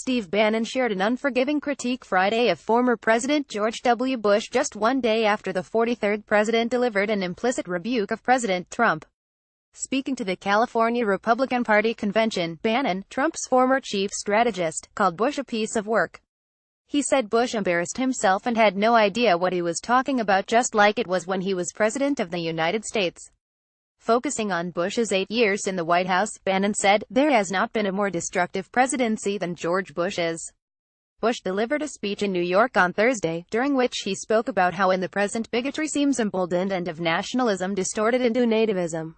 Steve Bannon shared an unforgiving critique Friday of former President George W. Bush just one day after the 43rd president delivered an implicit rebuke of President Trump. Speaking to the California Republican Party convention, Bannon, Trump's former chief strategist, called Bush a piece of work. He said Bush embarrassed himself and had no idea what he was talking about, just like it was when he was President of the United States. Focusing on Bush's 8 years in the White House, Bannon said, "There has not been a more destructive presidency than George Bush's." Bush delivered a speech in New York on Thursday, during which he spoke about how in the present bigotry seems emboldened and of nationalism distorted into nativism.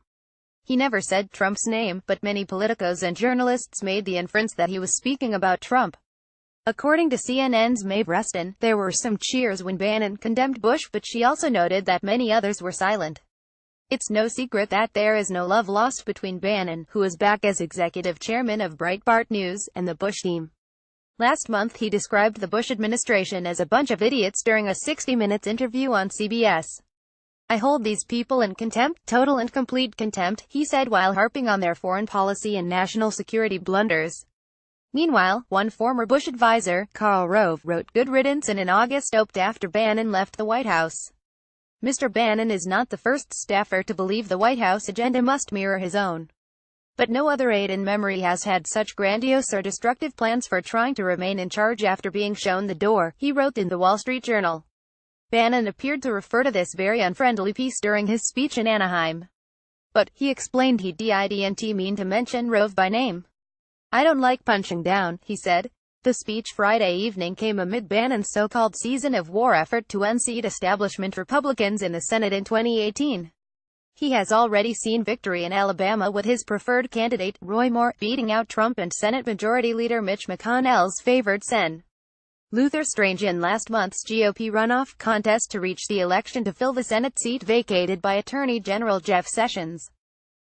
He never said Trump's name, but many politicos and journalists made the inference that he was speaking about Trump. According to CNN's Mae Reston, there were some cheers when Bannon condemned Bush, but she also noted that many others were silent. It's no secret that there is no love lost between Bannon, who is back as executive chairman of Breitbart News, and the Bush team. Last month he described the Bush administration as a bunch of idiots during a 60 Minutes interview on CBS. "I hold these people in contempt, total and complete contempt," he said while harping on their foreign policy and national security blunders. Meanwhile, one former Bush advisor, Karl Rove, wrote "Good riddance" in an August op-ed after Bannon left the White House. Mr. Bannon is not the first staffer to believe the White House agenda must mirror his own. But no other aide in memory has had such grandiose or destructive plans for trying to remain in charge after being shown the door, he wrote in the Wall Street Journal. Bannon appeared to refer to this very unfriendly piece during his speech in Anaheim. But, he explained, he didn't mean to mention Rove by name. "I don't like punching down," he said. The speech Friday evening came amid Bannon's so-called season of war effort to unseat establishment Republicans in the Senate in 2018. He has already seen victory in Alabama with his preferred candidate, Roy Moore, beating out Trump and Senate Majority Leader Mitch McConnell's favored Sen. Luther Strange in last month's GOP runoff contest to reach the election to fill the Senate seat vacated by Attorney General Jeff Sessions.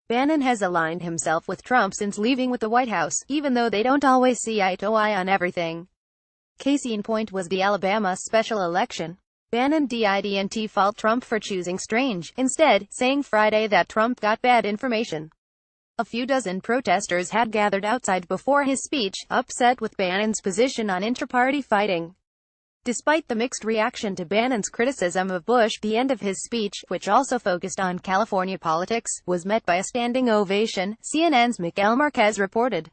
Bannon has aligned himself with Trump since leaving with the White House, even though they don't always see eye to eye on everything. Case in point was the Alabama special election. Bannon didn't fault Trump for choosing Strange, instead, saying Friday that Trump got bad information. A few dozen protesters had gathered outside before his speech, upset with Bannon's position on inter-party fighting. Despite the mixed reaction to Bannon's criticism of Bush, the end of his speech, which also focused on California politics, was met by a standing ovation, CNN's Miguel Marquez reported.